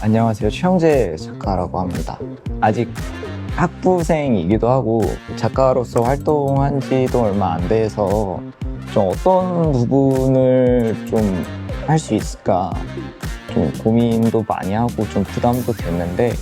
안녕하세요. 최영재 작가라고 합니다. 아직 학부생이기도 하고 작가로서 활동한 지도 얼마 안 돼서 좀 어떤 부분을 좀 할 수 있을까 좀 고민도 많이 하고 좀 부담도 됐는데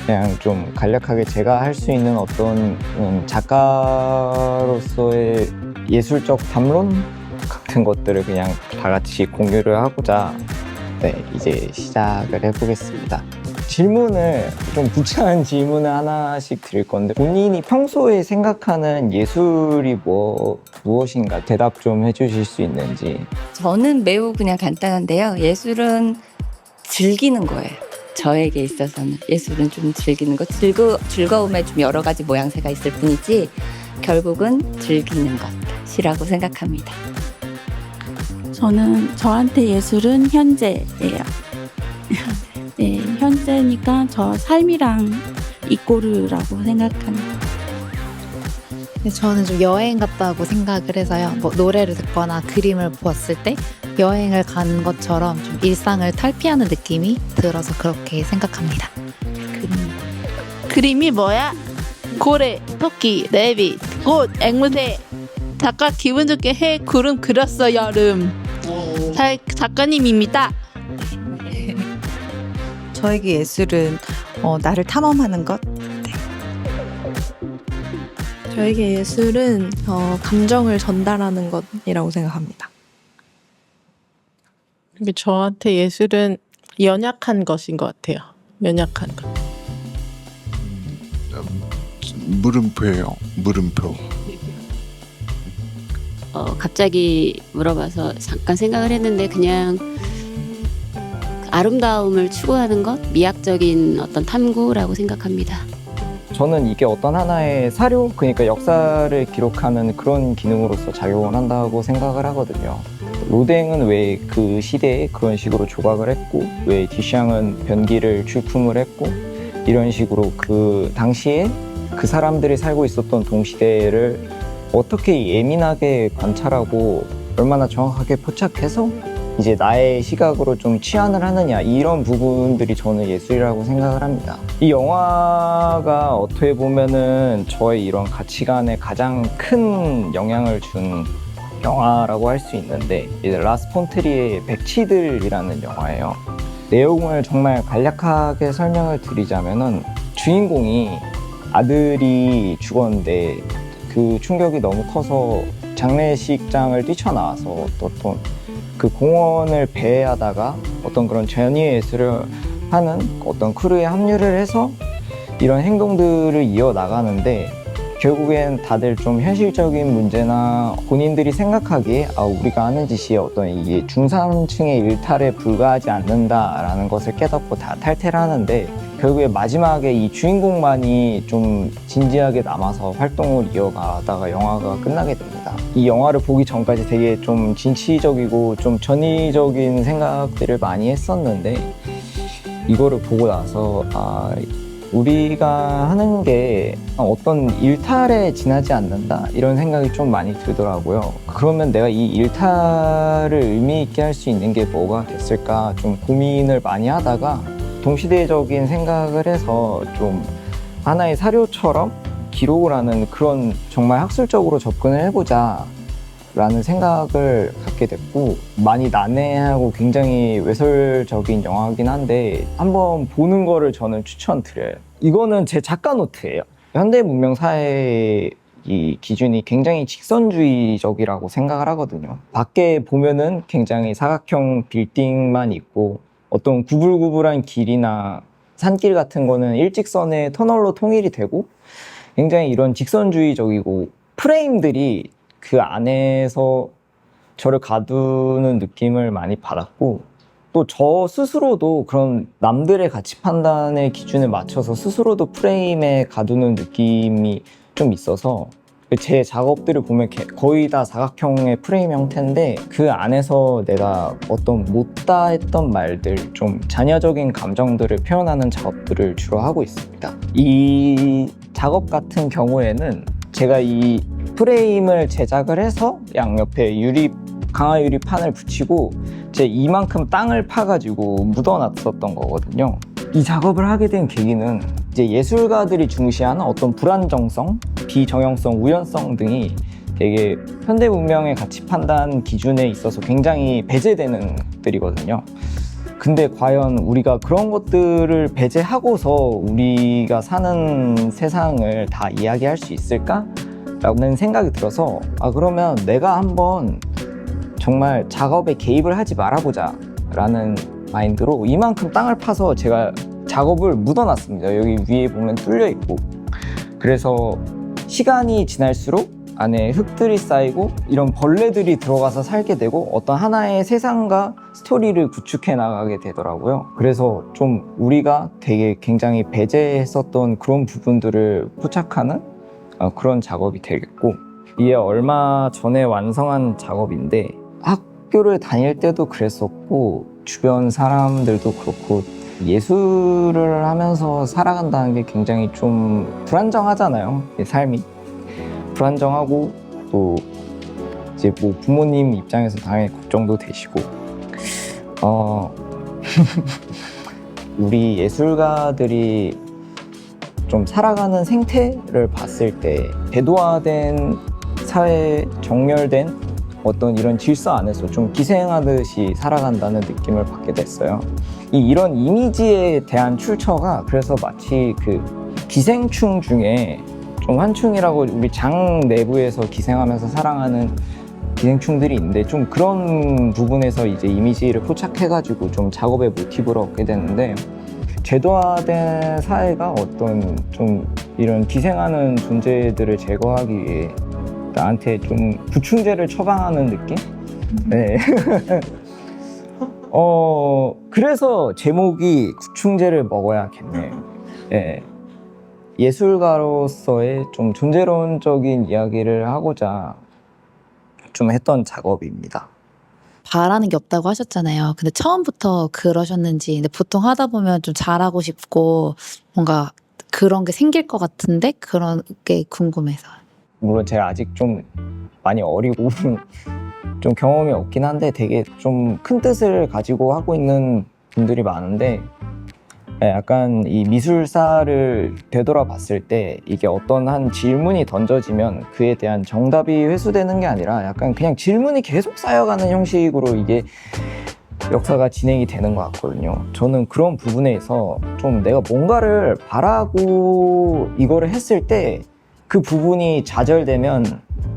그냥 좀 간략하게 제가 할 수 있는 어떤 작가로서의 예술적 담론 같은 것들을 그냥 다 같이 공유를 하고자 이제 시작을 해보겠습니다. 질문을 좀 구체한 질문을 하나씩 드릴 건데 본인이 평소에 생각하는 예술이 무엇인가 대답 좀 해주실 수 있는지. 저는 매우 그냥 간단한데요. 예술은 즐기는 거예요. 저에게 있어서는 예술은 좀 즐기는 것, 즐거움에 좀 여러 가지 모양새가 있을 뿐이지 결국은 즐기는 것이라고 생각합니다. 저한테 예술은 현재예요. 네, 현재니까 저 삶이랑 이꼬르라고 생각합니다. 저는 좀 여행 같다고 생각을 해서요. 뭐 노래를 듣거나 그림을 보았을 때 여행을 간 것처럼 좀 일상을 탈피하는 느낌이 들어서 그렇게 생각합니다. 그림이 뭐야? 고래, 토끼, 레빗, 꽃, 앵무새. 작가 기분 좋게 해 구름 그렸어 여름. 작가님입니다. 저에게 예술은 나를 탐험하는 것. 저에게 예술은 감정을 전달하는 것이라고 생각합니다. 저한테 예술은 연약한 것인 것 같아요. 연약한 것. 물음표예요. 물음표. 갑자기 물어봐서 잠깐 생각을 했는데 그냥 아름다움을 추구하는 것, 미학적인 어떤 탐구라고 생각합니다. 저는 이게 어떤 하나의 사료, 그러니까 역사를 기록하는 그런 기능으로서 작용을 한다고 생각을 하거든요. 로댕은 왜 그 시대에 그런 식으로 조각을 했고, 왜 뒤샹은 변기를 출품을 했고, 이런 식으로 그 당시에 그 사람들이 살고 있었던 동시대를 어떻게 예민하게 관찰하고 얼마나 정확하게 포착해서 이제 나의 시각으로 좀 치환을 하느냐, 이런 부분들이 저는 예술이라고 생각을 합니다. 이 영화가 어떻게 보면은 저의 이런 가치관에 가장 큰 영향을 준 영화라고 할 수 있는데, 이제 라스 폰 트리의 백치들이라는 영화예요. 내용을 정말 간략하게 설명을 드리자면은 주인공이 아들이 죽었는데 그 충격이 너무 커서 장례식장을 뛰쳐나와서 어떤 그 공원을 배회하다가 어떤 그런 전위예술을 하는 어떤 크루에 합류를 해서 이런 행동들을 이어나가는데, 결국엔 다들 좀 현실적인 문제나 본인들이 생각하기에 우리가 하는 짓이 어떤 이게 중산층의 일탈에 불과하지 않는다라는 것을 깨닫고 다 탈퇴를 하는데, 결국에 마지막에 이 주인공만이 좀 진지하게 남아서 활동을 이어가다가 영화가 끝나게 됩니다. 이 영화를 보기 전까지 되게 좀 진취적이고 좀 전위적인 생각들을 많이 했었는데, 이거를 보고 나서 우리가 하는 게 어떤 일탈에 지나지 않는다, 이런 생각이 좀 많이 들더라고요. 그러면 내가 이 일탈을 의미 있게 할 수 있는 게 뭐가 됐을까 좀 고민을 많이 하다가 동시대적인 생각을 해서 좀 하나의 사료처럼 기록을 하는 그런 정말 학술적으로 접근을 해보자 라는 생각을 갖게 됐고, 많이 난해하고 굉장히 외설적인 영화이긴 한데 한번 보는 거를 저는 추천드려요. 이거는 제 작가 노트예요. 현대 문명 사회의 이 기준이 굉장히 직선주의적이라고 생각을 하거든요. 밖에 보면은 굉장히 사각형 빌딩만 있고 어떤 구불구불한 길이나 산길 같은 거는 일직선의 터널로 통일이 되고 굉장히 이런 직선주의적이고 프레임들이 그 안에서 저를 가두는 느낌을 많이 받았고, 또 저 스스로도 그런 남들의 가치 판단의 기준에 맞춰서 스스로도 프레임에 가두는 느낌이 좀 있어서 제 작업들을 보면 거의 다 사각형의 프레임 형태인데, 그 안에서 내가 어떤 못다 했던 말들, 좀 자녀적인 감정들을 표현하는 작업들을 주로 하고 있습니다. 이 작업 같은 경우에는 제가 이 프레임을 제작을 해서 양옆에 강화 유리판을 붙이고 제 이만큼 땅을 파가지고 묻어놨었던 거거든요. 이 작업을 하게 된 계기는 이제 예술가들이 중시하는 어떤 불안정성, 비정형성, 우연성 등이 되게 현대 문명의 가치 판단 기준에 있어서 굉장히 배제되는 것들이거든요. 근데 과연 우리가 그런 것들을 배제하고서 우리가 사는 세상을 다 이야기할 수 있을까? 라는 생각이 들어서 그러면 내가 한번 정말 작업에 개입을 하지 말아보자 라는 마인드로 이만큼 땅을 파서 제가 작업을 묻어놨습니다. 여기 위에 보면 뚫려 있고. 그래서 시간이 지날수록 안에 흙들이 쌓이고 이런 벌레들이 들어가서 살게 되고 어떤 하나의 세상과 스토리를 구축해 나가게 되더라고요. 그래서 좀 우리가 되게 굉장히 배제했었던 그런 부분들을 포착하는 그런 작업이 되겠고, 이게 얼마 전에 완성한 작업인데 학교를 다닐 때도 그랬었고 주변 사람들도 그렇고 예술을 하면서 살아간다는 게 굉장히 좀 불안정하잖아요. 삶이 불안정하고 또 이제 뭐 부모님 입장에서 당연히 걱정도 되시고 우리 예술가들이 좀 살아가는 생태를 봤을 때 대도화된 사회, 정렬된 어떤 이런 질서 안에서 좀 기생하듯이 살아간다는 느낌을 받게 됐어요. 이런 이미지에 대한 출처가 그래서 마치 그 기생충 중에 좀 환충이라고 우리 장 내부에서 기생하면서 살아가는 기생충들이 있는데 좀 그런 부분에서 이제 이미지를 포착해가지고 좀 작업의 모티브를 얻게 됐는데, 제도화된 사회가 어떤 좀 이런 기생하는 존재들을 제거하기 위해 나한테 좀 구충제를 처방하는 느낌? 네. 그래서 제목이 구충제를 먹어야겠네요. 네. 예술가로서의 좀 존재론적인 이야기를 하고자 좀 했던 작업입니다. 바라는 게 없다고 하셨잖아요. 근데 처음부터 그러셨는지, 근데 보통 하다 보면 좀 잘하고 싶고 뭔가 그런 게 생길 것 같은데 그런 게 궁금해서. 물론 제가 아직 좀 많이 어리고 좀 경험이 없긴 한데 되게 좀 큰 뜻을 가지고 하고 있는 분들이 많은데, 약간 이 미술사를 되돌아봤을 때 이게 어떤 한 질문이 던져지면 그에 대한 정답이 회수되는 게 아니라 약간 그냥 질문이 계속 쌓여가는 형식으로 이게 역사가 진행이 되는 것 같거든요. 저는 그런 부분에서 좀 내가 뭔가를 바라고 이거를 했을 때 그 부분이 좌절되면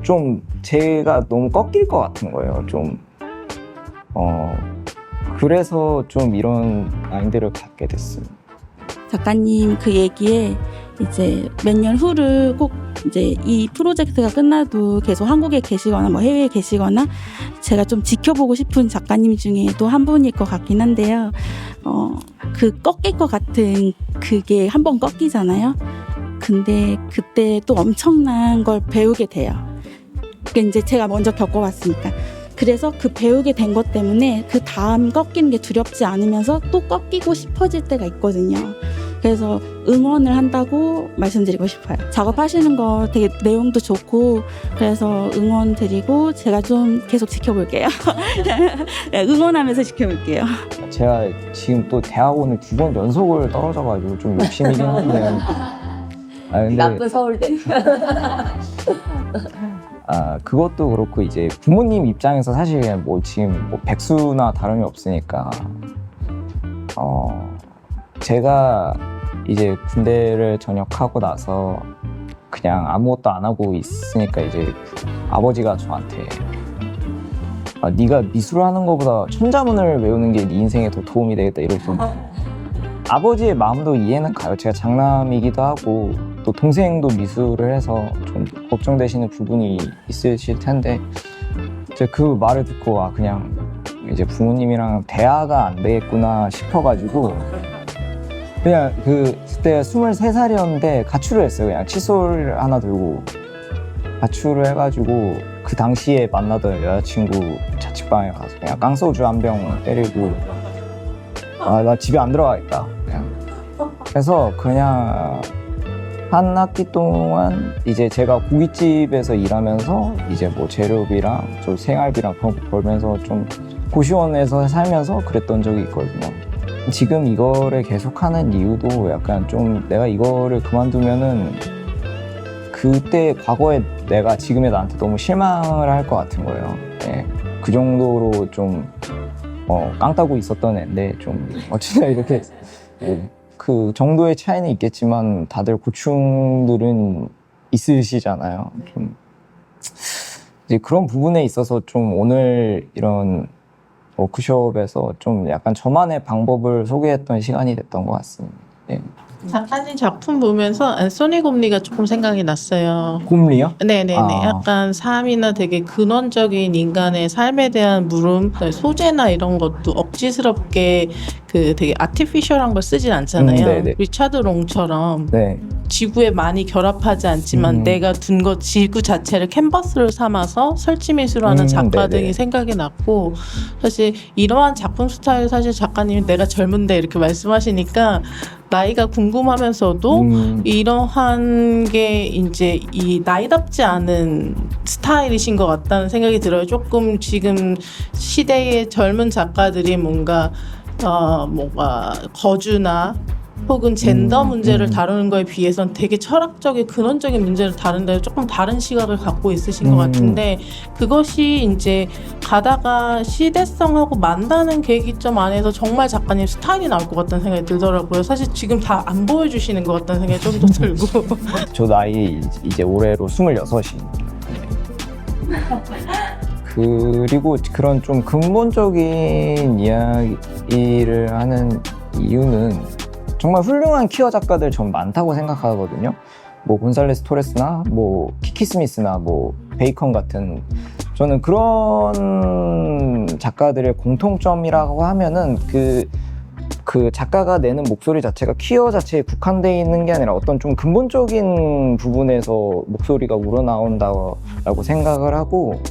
좀 제가 너무 꺾일 것 같은 거예요. 좀 그래서 좀 이런 마인드를 갖게 됐어요. 작가님 그 얘기에 이제 몇 년 후를 꼭 이제 이 프로젝트가 끝나도 계속 한국에 계시거나 뭐 해외에 계시거나 제가 좀 지켜보고 싶은 작가님 중에도 한 분일 것 같긴 한데요. 그 꺾일 것 같은 그게 한번 꺾이잖아요. 근데 그때 또 엄청난 걸 배우게 돼요. 그게 이제 제가 먼저 겪어봤으니까. 그래서 그 배우게 된 것 때문에 그 다음 꺾이는 게 두렵지 않으면서 또 꺾이고 싶어질 때가 있거든요. 그래서 응원을 한다고 말씀드리고 싶어요. 작업하시는 거 되게 내용도 좋고 그래서 응원 드리고 제가 좀 계속 지켜볼게요. 응원하면서 지켜볼게요. 제가 지금 또 대학원을 2번 연속을 떨어져가지고 좀 욕심이긴 한데 근데 나쁜 서울대. 그것도 그렇고 이제 부모님 입장에서 사실 뭐 지금 뭐 백수나 다름이 없으니까 제가 이제 군대를 전역하고 나서 그냥 아무것도 안 하고 있으니까 이제 아버지가 저한테 네가 미술을 하는 것보다 천자문을 외우는 게 네 인생에 더 도움이 되겠다 이러고 아버지의 마음도 이해는 가요. 제가 장남이기도 하고 또 동생도 미술을 해서 좀 걱정되시는 부분이 있으실 텐데 제가 그 말을 듣고 그냥 이제 부모님이랑 대화가 안 되겠구나 싶어가지고 그냥 그때 23살이었는데 가출을 했어요. 그냥 칫솔 하나 들고 가출을 해가지고 그 당시에 만나던 여자친구 자취방에 가서 그냥 깡소주 한 병 때리고 나 집에 안 들어가겠다 그냥. 그래서 그냥 한 학기 동안 이제 제가 고깃집에서 일하면서 이제 뭐 재료비랑 좀 생활비랑 그런 거 벌면서 좀 고시원에서 살면서 그랬던 적이 있거든요. 지금 이거를 계속하는 이유도 약간 좀 내가 이거를 그만두면은 그때 과거에 내가 지금의 나한테 너무 실망을 할 것 같은 거예요. 네. 그 정도로 좀 깡 따고 있었던 애인데 좀 어쩌다 이렇게 그 정도의 차이는 있겠지만 다들 고충들은 있으시잖아요. 좀 이제 그런 부분에 있어서 좀 오늘 이런 워크숍에서 좀 약간 저만의 방법을 소개했던 시간이 됐던 것 같습니다. 네. 작가님 작품 보면서 앤소니 곰리가 조금 생각이 났어요. 곰리요? 네네네. 아. 약간 삶이나 되게 근원적인 인간의 삶에 대한 물음, 소재나 이런 것도 억지스럽게 그 되게 아티피셜한 걸 쓰진 않잖아요. 네네. 리차드 롱처럼 네. 지구에 많이 결합하지 않지만 내가 둔 것 지구 자체를 캔버스를 삼아서 설치미술을 하는 작가 네네. 등이 생각이 났고, 사실 이러한 작품 스타일 사실 작가님이 내가 젊은데 이렇게 말씀하시니까 나이가 궁금하면서도 이러한 게 이제 이 나이답지 않은 스타일이신 것 같다는 생각이 들어요. 조금 지금 시대의 젊은 작가들이 뭔가 거주나 혹은 젠더 문제를 다루는 거에 비해선 되게 철학적인 근원적인 문제를 다룬데 조금 다른 시각을 갖고 있으신 것 같은데, 그것이 이제 가다가 시대성하고 만나는 계기점 안에서 정말 작가님 스타일이 나올 것 같다는 생각이 들더라고요. 사실 지금 다 안 보여주시는 것 같다는 생각이 좀 더 들고. 저 나이 이제 올해로 26입니다. 그리고 그런 좀 근본적인 이야기를 하는 이유는 정말 훌륭한 퀴어 작가들 전 많다고 생각하거든요. 뭐 곤살레스 토레스나 뭐 키키 스미스나 뭐 베이컨 같은, 저는 그런 작가들의 공통점이라고 하면은 그 작가가 내는 목소리 자체가 퀴어 자체에 국한되어 있는 게 아니라 어떤 좀 근본적인 부분에서 목소리가 우러나온다고 생각을 하고,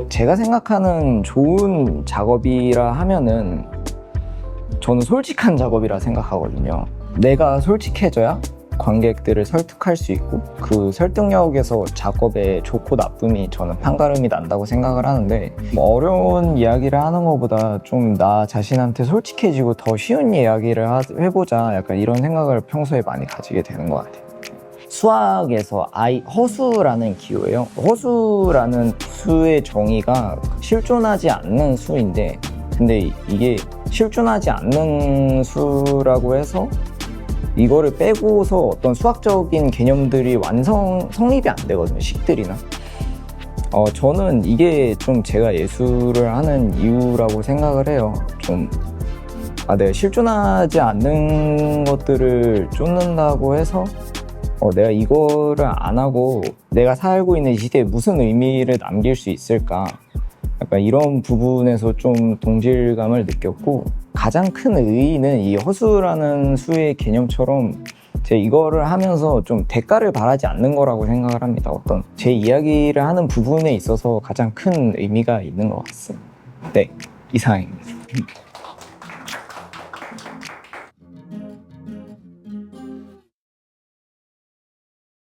제가 생각하는 좋은 작업이라 하면은 저는 솔직한 작업이라 생각하거든요. 내가 솔직해져야 관객들을 설득할 수 있고, 그 설득력에서 작업의 좋고 나쁨이 저는 판가름이 난다고 생각을 하는데, 뭐 어려운 이야기를 하는 것보다 좀 나 자신한테 솔직해지고 더 쉬운 이야기를 해보자, 약간 이런 생각을 평소에 많이 가지게 되는 것 같아요. 수학에서 허수라는 기호예요. 허수라는 수의 정의가 실존하지 않는 수인데, 근데 이게 실존하지 않는 수라고 해서 이거를 빼고서 어떤 수학적인 개념들이 성립이 안 되거든요. 식들이나. 저는 이게 좀 제가 예술을 하는 이유라고 생각을 해요. 좀 내가 실존하지 않는 것들을 쫓는다고 해서 내가 이거를 안 하고 내가 살고 있는 이 시대에 무슨 의미를 남길 수 있을까, 약간 이런 부분에서 좀 동질감을 느꼈고, 가장 큰 의의는 이 허수라는 수의 개념처럼 제가 이거를 하면서 좀 대가를 바라지 않는 거라고 생각을 합니다. 어떤 제 이야기를 하는 부분에 있어서 가장 큰 의미가 있는 것 같습니다. 네, 이상입니다.